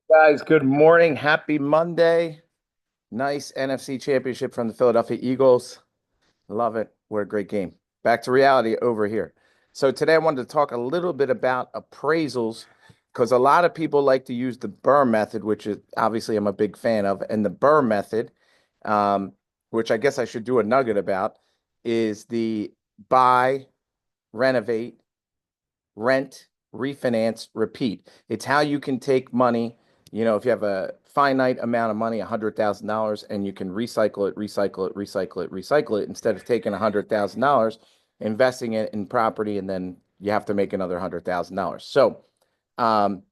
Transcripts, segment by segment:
Guys, good morning. Happy Monday. Nice NFC championship from the Philadelphia Eagles. Love it. What a great game. Back to reality over here. So today I wanted to talk a little bit about appraisals because a lot of people like to use the BRRRR method, which is obviously I'm a big fan of, and the BRRRR method, um, which I guess I should do a nugget about, is the buy, renovate, rent, refinance, repeat. It's how you can take money, if you have a finite amount of money, $100,000, and you can recycle it, recycle it, recycle it, recycle it, instead of taking $100,000, investing it in property, and then you have to make another $100,000. So, um,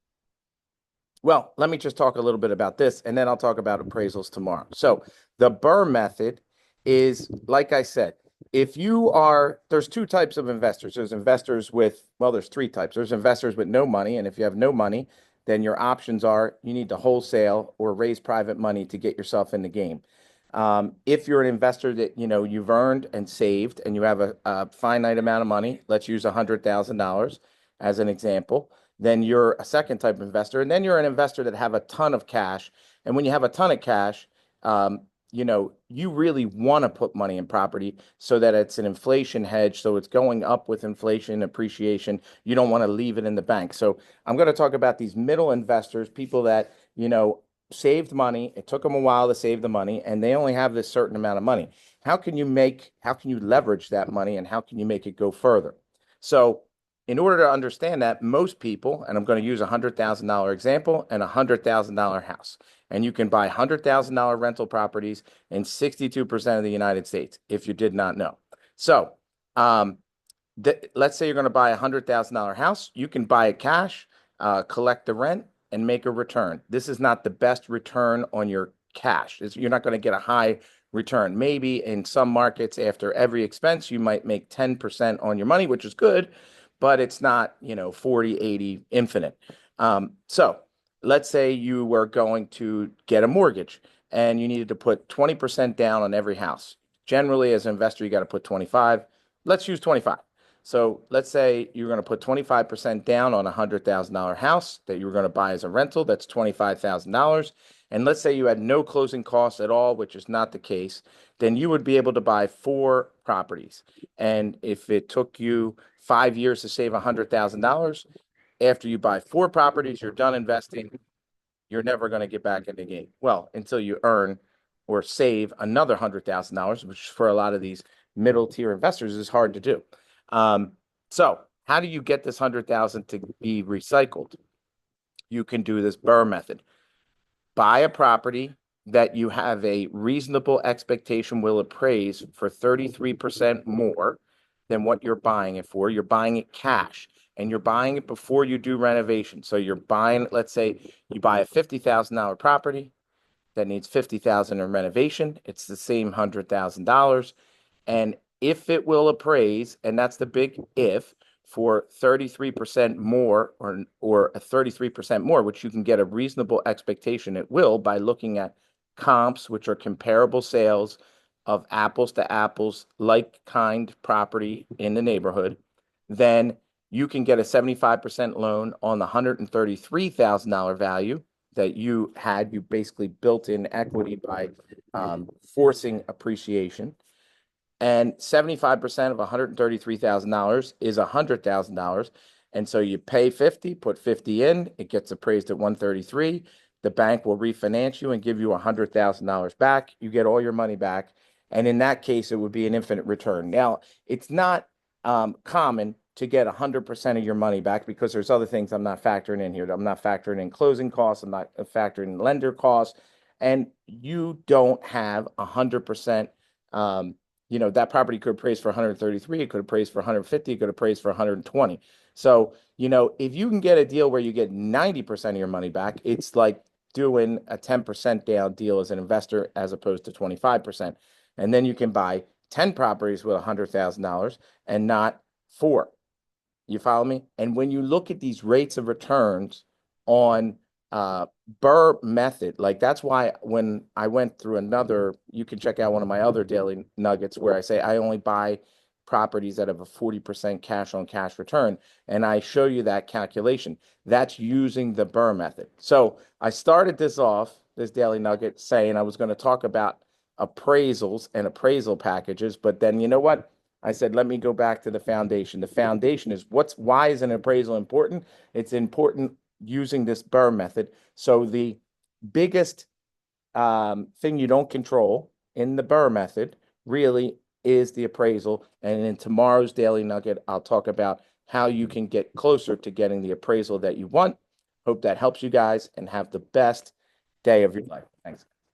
well, let me just talk a little bit about this, and then I'll talk about appraisals tomorrow. So, the BRRRR method is, like I said, if you are, there's two types of investors. There's investors with, well, there's three types. There's investors with no money, and if you have no money, then your options are you need to wholesale or raise private money to get yourself in the game. If you're an investor that you've earned and saved, and you have a finite amount of money, let's use $100,000 as an example, then you're a second type of investor, and then you're an investor that have a ton of cash. And when you have a ton of cash, um, you really want to put money in property so that it's an inflation hedge, so it's going up with inflation appreciation. You don't want to leave it in the bank. So I'm going to talk about these middle investors, people that saved money. It took them a while to save the money, and they only have this certain amount of money. How can you leverage that money, and how can you make it go further? So in order to understand that, most people, and I'm going to use a $100,000 example and a $100,000 house, and you can buy $100,000 rental properties in 62% of the United States, if you did not know. So, um, let's say you're going to buy a $100,000 house, you can buy it cash, collect the rent, and make a return. This is not the best return on your cash. You're not going to get a high return. Maybe in some markets, after every expense, you might make 10% on your money, which is good, but it's not, 40, 80, infinite. So let's say you were going to get a mortgage and you needed to put 20% down on every house. Generally, as an investor, you got to put 25. Let's use 25. So let's say you're going to put 25% down on a $100,000 house that you were going to buy as a rental. That's $25,000. And let's say you had no closing costs at all, which is not the case, then you would be able to buy four properties. And if it took you 5 years to save $100,000, after you buy four properties, you're done investing. You're never going to get back in the game. Well, until you earn or save another $100,000, which for a lot of these middle tier investors is hard to do. Um, so how do you get this 100,000 to be recycled? You can do this BRRRR method. Buy a property that you have a reasonable expectation will appraise for 33% more than what you're buying it for. You're buying it cash, and you're buying it before you do renovation. So you're buying, let's say you buy a $50,000 property that needs 50,000 in renovation. It's the same $100,000. And if it will appraise, and that's the big if, for 33% more or a 33% more, which you can get a reasonable expectation it will by looking at comps, which are comparable sales of apples to apples, like kind property in the neighborhood, then you can get a 75% loan on the $133,000 value that you had. You basically built in equity by forcing appreciation. And 75% of $133,000 is $100,000. And so you pay 50, put 50 in, it gets appraised at 133. The bank will refinance you and give you $100,000 back. You get all your money back. And in that case, it would be an infinite return. Now, it's not common to get 100% of your money back because there's other things I'm not factoring in here. I'm not factoring in closing costs. I'm not factoring in lender costs. And you don't have 100%. That property could appraise for 133, it could appraise for 150, it could appraise for 120. So, if you can get a deal where you get 90% of your money back, it's like doing a 10% down deal as an investor as opposed to 25%. And then you can buy 10 properties with $100,000 and not four. You follow me? And when you look at these rates of returns on BRRRR method, like that's why when I went through you can check out one of my other daily nuggets where I say I only buy properties that have a 40% cash on cash return. And I show you that calculation. That's using the BRRRR method. So I started this off, this daily nugget, saying I was going to talk about appraisals and appraisal packages. But then you know what? I said, let me go back to the foundation. The foundation is why is an appraisal important? It's important using this BRRRR method. So the biggest thing you don't control in the BRRRR method really is the appraisal. And in tomorrow's Daily Nugget, I'll talk about how you can get closer to getting the appraisal that you want. Hope that helps you guys and have the best day of your life. Thanks.